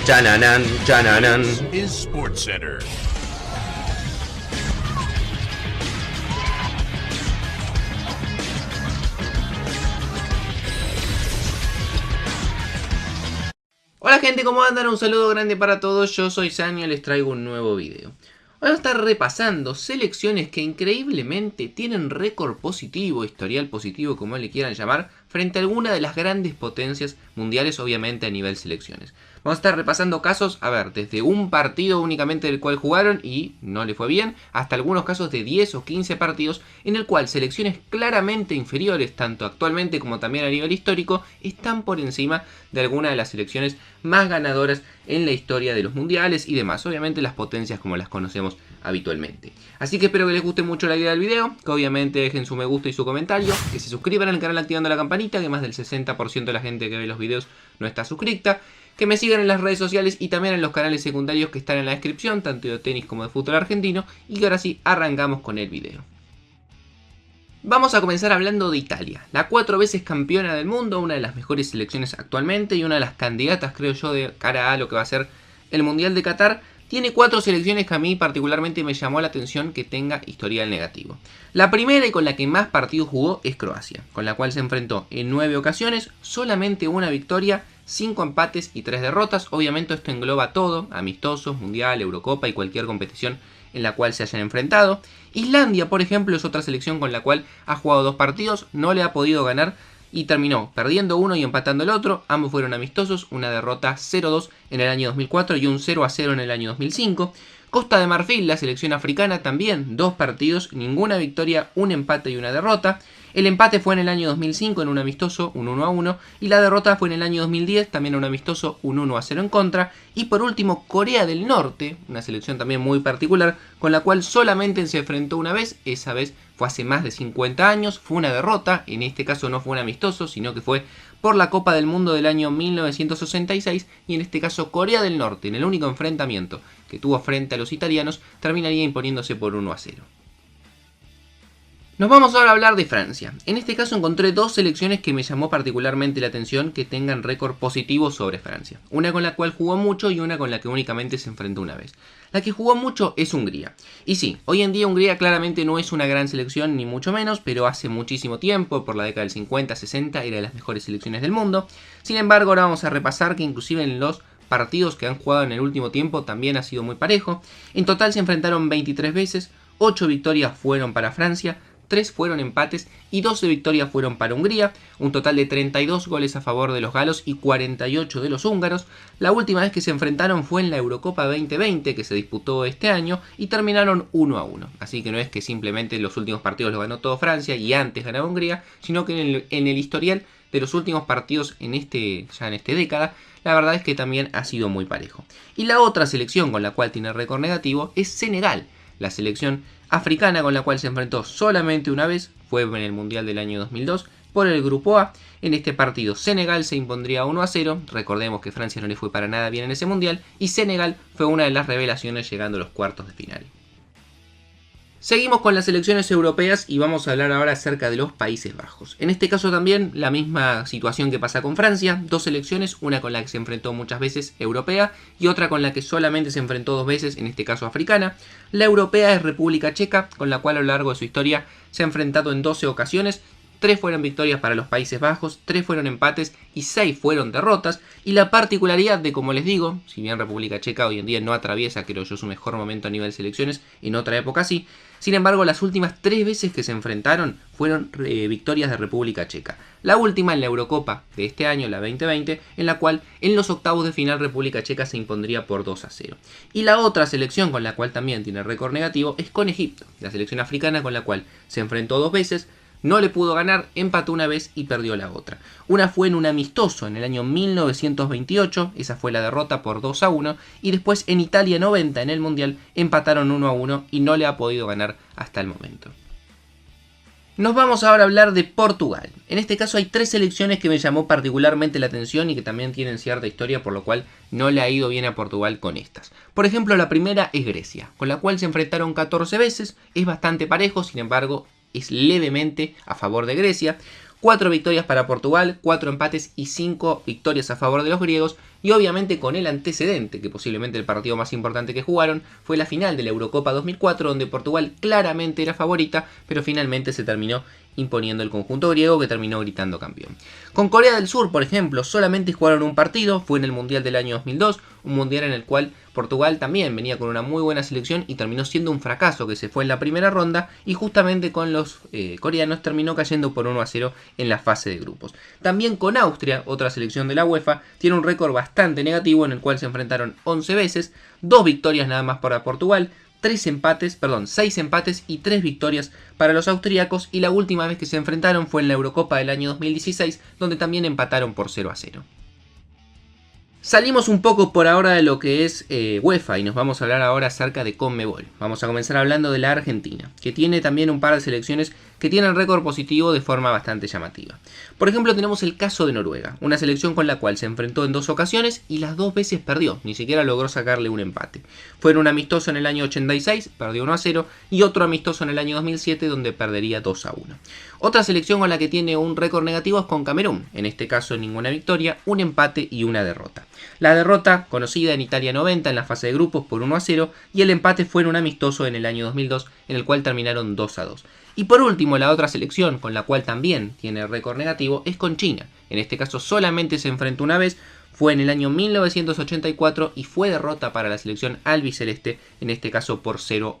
Chananan, chananan. Is SportsCenter. Hola gente, ¿cómo andan? Un saludo grande para todos, yo soy Sanio y les traigo un nuevo video. Hoy vamos a estar repasando selecciones que increíblemente tienen récord positivo, historial positivo como le quieran llamar, frente a alguna de las grandes potencias mundiales, obviamente a nivel selecciones. Vamos a estar repasando casos, desde un partido únicamente del cual jugaron y no le fue bien, hasta algunos casos de 10 o 15 partidos en el cual selecciones claramente inferiores, tanto actualmente como también a nivel histórico, están por encima de alguna de las selecciones más ganadoras en la historia de los mundiales y demás, obviamente las potencias como las conocemos habitualmente. Así que espero que les guste mucho la idea del video, que obviamente dejen su me gusta y su comentario, que se suscriban al canal activando la campanita, que más del 60% de la gente que ve los videos no está suscrita, que me sigan en las redes sociales y también en los canales secundarios que están en la descripción, tanto de tenis como de fútbol argentino, y que ahora sí arrancamos con el video. Vamos a comenzar hablando de Italia, la 4 veces campeona del mundo, una de las mejores selecciones actualmente y una de las candidatas, creo yo, de cara a lo que va a ser el Mundial de Qatar. Tiene 4 selecciones que a mí particularmente me llamó la atención que tenga historial negativo. La primera y con la que más partidos jugó es Croacia, con la cual se enfrentó en 9 ocasiones, solamente una victoria, 5 empates y 3 derrotas. Obviamente esto engloba todo, amistosos, mundial, Eurocopa y cualquier competición en la cual se hayan enfrentado. Islandia, por ejemplo, es otra selección con la cual ha jugado 2 partidos, no le ha podido ganar y terminó perdiendo uno y empatando el otro. Ambos fueron amistosos, una derrota 0-2 en el año 2004 y un 0-0 en el año 2005. Costa de Marfil, la selección africana, también 2 partidos, ninguna victoria, un empate y una derrota. El empate fue en el año 2005 en un amistoso, un 1-1, y la derrota fue en el año 2010, también en un amistoso, un 1-0 en contra. Y por último, Corea del Norte, una selección también muy particular, con la cual solamente se enfrentó una vez, esa vez fue hace más de 50 años, fue una derrota, en este caso no fue un amistoso, sino que fue por la Copa del Mundo del año 1966, y en este caso Corea del Norte, en el único enfrentamiento que tuvo frente a los italianos, terminaría imponiéndose por 1-0. Nos vamos ahora a hablar de Francia. En este caso encontré 2 selecciones que me llamó particularmente la atención que tengan récord positivo sobre Francia. Una con la cual jugó mucho y una con la que únicamente se enfrentó una vez. La que jugó mucho es Hungría. Y sí, hoy en día Hungría claramente no es una gran selección ni mucho menos, pero hace muchísimo tiempo, por la década del 50-60, era de las mejores selecciones del mundo. Sin embargo, ahora vamos a repasar que inclusive en los partidos que han jugado en el último tiempo también ha sido muy parejo. En total se enfrentaron 23 veces, 8 victorias fueron para Francia, 3 fueron empates y 12 victorias fueron para Hungría, un total de 32 goles a favor de los galos y 48 de los húngaros. La última vez que se enfrentaron fue en la Eurocopa 2020 que se disputó este año y terminaron 1-1, así que no es que simplemente los últimos partidos los ganó todo Francia y antes ganaba Hungría, sino que en el historial de los últimos partidos en esta década, la verdad es que también ha sido muy parejo. Y la otra selección con la cual tiene récord negativo es Senegal, la selección africana con la cual se enfrentó solamente una vez, fue en el Mundial del año 2002, por el Grupo A. En este partido Senegal se impondría 1-0, recordemos que Francia no le fue para nada bien en ese Mundial, y Senegal fue una de las revelaciones llegando a los cuartos de final. Seguimos con las selecciones europeas y vamos a hablar ahora acerca de los Países Bajos. En este caso también la misma situación que pasa con Francia, 2 selecciones, una con la que se enfrentó muchas veces, europea, y otra con la que solamente se enfrentó 2 veces, en este caso africana. La europea es República Checa, con la cual a lo largo de su historia se ha enfrentado en 12 ocasiones, 3 fueron victorias para los Países Bajos, 3 fueron empates y 6 fueron derrotas. Y la particularidad de, como les digo, si bien República Checa hoy en día no atraviesa, creo yo, su mejor momento a nivel selecciones, en otra época sí, sin embargo las últimas 3 veces que se enfrentaron fueron victorias de República Checa. La última en la Eurocopa de este año, la 2020, en la cual en los octavos de final República Checa se impondría por 2-0. Y la otra selección con la cual también tiene récord negativo es con Egipto, la selección africana con la cual se enfrentó 2 veces, no le pudo ganar, empató una vez y perdió la otra. Una fue en un amistoso en el año 1928, esa fue la derrota por 2-1, y después en Italia 90 en el Mundial empataron 1-1 y no le ha podido ganar hasta el momento. Nos vamos ahora a hablar de Portugal. En este caso hay 3 selecciones que me llamó particularmente la atención y que también tienen cierta historia, por lo cual no le ha ido bien a Portugal con estas. Por ejemplo, la primera es Grecia, con la cual se enfrentaron 14 veces, es bastante parejo, sin embargo es levemente a favor de Grecia. 4 victorias para Portugal, 4 empates y 5 victorias a favor de los griegos, y obviamente con el antecedente, que posiblemente el partido más importante que jugaron, fue la final de la Eurocopa 2004, donde Portugal claramente era favorita, pero finalmente se terminó imponiendo el conjunto griego, que terminó gritando campeón. Con Corea del Sur, por ejemplo, solamente jugaron un partido, fue en el Mundial del año 2002, un mundial en el cual Portugal también venía con una muy buena selección y terminó siendo un fracaso, que se fue en la primera ronda, y justamente con los coreanos terminó cayendo por 1-0 en la fase de grupos. También con Austria, otra selección de la UEFA, tiene un récord bastante negativo en el cual se enfrentaron 11 veces, 2 victorias nada más para Portugal, 6 empates y 3 victorias para los austríacos, y la última vez que se enfrentaron fue en la Eurocopa del año 2016, donde también empataron por 0-0. Salimos un poco por ahora de lo que es UEFA y nos vamos a hablar ahora acerca de CONMEBOL. Vamos a comenzar hablando de la Argentina, que tiene también un par de selecciones que tienen récord positivo de forma bastante llamativa. Por ejemplo, tenemos el caso de Noruega, una selección con la cual se enfrentó en 2 ocasiones y las 2 veces perdió, ni siquiera logró sacarle un empate. Fue en un amistoso en el año 86, perdió 1-0, y otro amistoso en el año 2007, donde perdería 2-1. Otra selección con la que tiene un récord negativo es con Camerún, en este caso ninguna victoria, un empate y una derrota. La derrota, conocida en Italia 90 en la fase de grupos por 1-0, y el empate fue en un amistoso en el año 2002, en el cual terminaron 2-2. Y por último, la otra selección con la cual también tiene récord negativo es con China. En este caso solamente se enfrentó una vez, fue en el año 1984 y fue derrota para la selección albiceleste, en este caso por 0-1.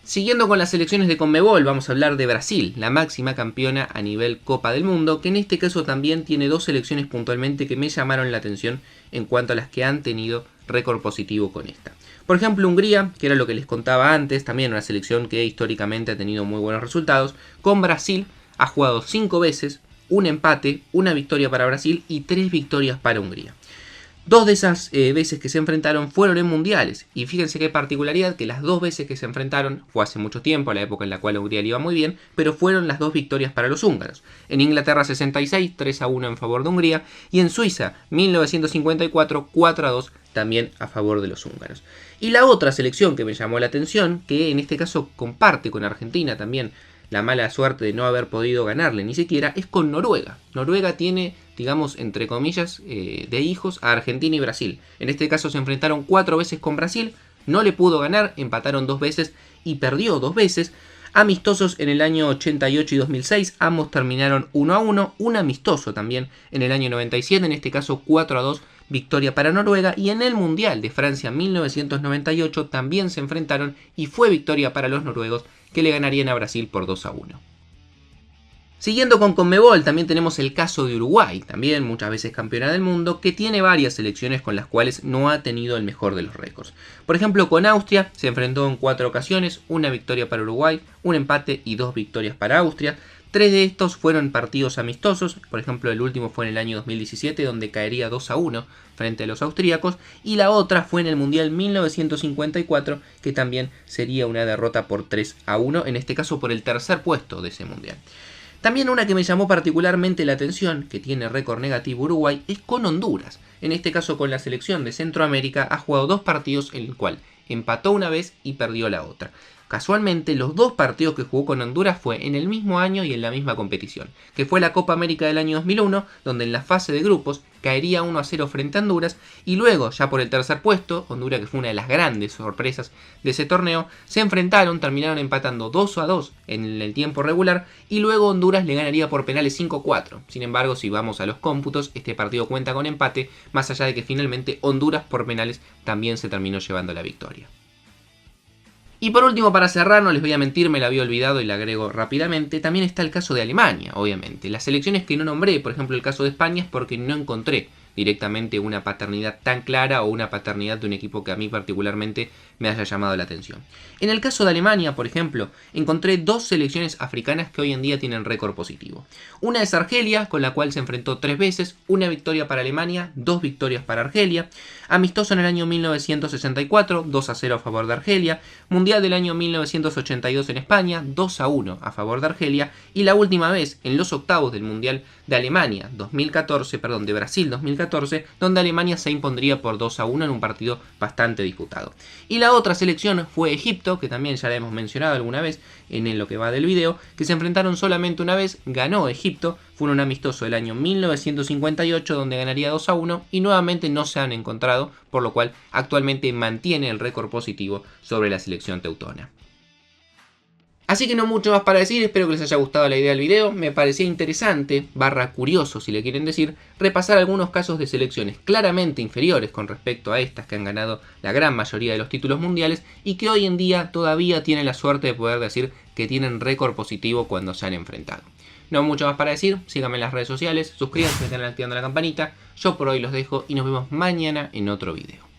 Siguiendo con las selecciones de CONMEBOL, vamos a hablar de Brasil, la máxima campeona a nivel Copa del Mundo, que en este caso también tiene 2 selecciones puntualmente que me llamaron la atención en cuanto a las que han tenido récord positivo con esta. Por ejemplo, Hungría, que era lo que les contaba antes, también una selección que históricamente ha tenido muy buenos resultados. Con Brasil ha jugado 5 veces, un empate, una victoria para Brasil y 3 victorias para Hungría. 2 de esas veces que se enfrentaron fueron en mundiales, y fíjense qué particularidad, que las 2 veces que se enfrentaron fue hace mucho tiempo, la época en la cual a Hungría le iba muy bien, pero fueron las 2 victorias para los húngaros. En Inglaterra 66, 3-1 en favor de Hungría, y en Suiza 1954, 4-2 también a favor de los húngaros. Y la otra selección que me llamó la atención, que en este caso comparte con Argentina también la mala suerte de no haber podido ganarle ni siquiera, es con Noruega. Noruega tiene, digamos, entre comillas, de hijos a Argentina y Brasil. En este caso se enfrentaron 4 veces con Brasil, no le pudo ganar, empataron 2 veces y perdió 2 veces. Amistosos en el año 88 y 2006, ambos terminaron 1-1, un amistoso también en el año 97, en este caso 4-2, victoria para Noruega, y en el Mundial de Francia 1998 también se enfrentaron y fue victoria para los noruegos, que le ganarían a Brasil por 2-1. Siguiendo con CONMEBOL, también tenemos el caso de Uruguay, también muchas veces campeona del mundo, que tiene varias selecciones con las cuales no ha tenido el mejor de los récords. Por ejemplo, con Austria se enfrentó en 4 ocasiones, una victoria para Uruguay, un empate y 2 victorias para Austria. 3 de estos fueron partidos amistosos, por ejemplo el último fue en el año 2017, donde caería 2-1 frente a los austríacos, y la otra fue en el Mundial 1954, que también sería una derrota por 3-1, en este caso por el tercer puesto de ese Mundial. También una que me llamó particularmente la atención, que tiene récord negativo Uruguay, es con Honduras. En este caso con la selección de Centroamérica ha jugado 2 partidos en el cual empató una vez y perdió la otra. Casualmente, los 2 partidos que jugó con Honduras fue en el mismo año y en la misma competición, que fue la Copa América del año 2001, donde en la fase de grupos caería 1-0 frente a Honduras, y luego, ya por el tercer puesto, Honduras, que fue una de las grandes sorpresas de ese torneo, se enfrentaron, terminaron empatando 2-2 en el tiempo regular, y luego Honduras le ganaría por penales 5-4. Sin embargo, si vamos a los cómputos, este partido cuenta con empate, más allá de que finalmente Honduras por penales también se terminó llevando la victoria. Y por último, para cerrar, no les voy a mentir, me la había olvidado y la agrego rápidamente, también está el caso de Alemania, obviamente. Las selecciones que no nombré, por ejemplo el caso de España, es porque no encontré directamente una paternidad tan clara o una paternidad de un equipo que a mí particularmente me haya llamado la atención. En el caso de Alemania, por ejemplo, encontré 2 selecciones africanas que hoy en día tienen récord positivo. Una es Argelia, con la cual se enfrentó 3 veces, una victoria para Alemania, 2 victorias para Argelia. Amistoso en el año 1964, 2-0 a favor de Argelia. Mundial del año 1982 en España, 2-1 a favor de Argelia. Y la última vez, en los octavos del Mundial de Alemania 2014, de Brasil 2014, 2014, donde Alemania se impondría por 2-1 en un partido bastante disputado. Y la otra selección fue Egipto, que también ya la hemos mencionado alguna vez en lo que va del video, que se enfrentaron solamente una vez, ganó Egipto, fue un amistoso del año 1958 donde ganaría 2-1 y nuevamente no se han encontrado, por lo cual actualmente mantiene el récord positivo sobre la selección teutona. Así que no mucho más para decir, espero que les haya gustado la idea del video, me parecía interesante, curioso si le quieren decir, repasar algunos casos de selecciones claramente inferiores con respecto a estas que han ganado la gran mayoría de los títulos mundiales y que hoy en día todavía tienen la suerte de poder decir que tienen récord positivo cuando se han enfrentado. No mucho más para decir, síganme en las redes sociales, suscríbanse al canal activando la campanita, yo por hoy los dejo y nos vemos mañana en otro video.